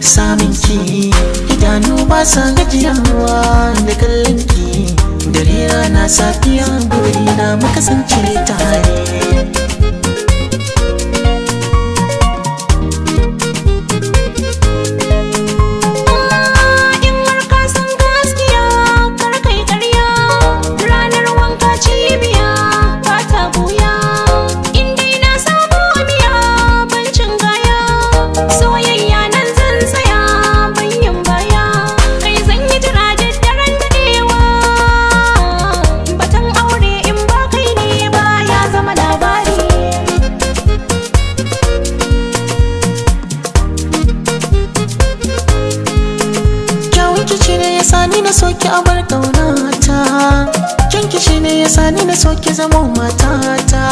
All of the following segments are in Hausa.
samin ki. Idanu ba sa gajiyawa da kallon ki, dare rana safiya burina mu kasance tare. Sani na soki abar kaunata, kinki shine ya sani na soki zama matata.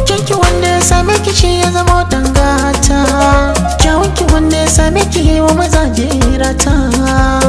Kinki wanda ya same ki shi ya zama dangata, kyawunki wanda ya same ki wa mazaje rata.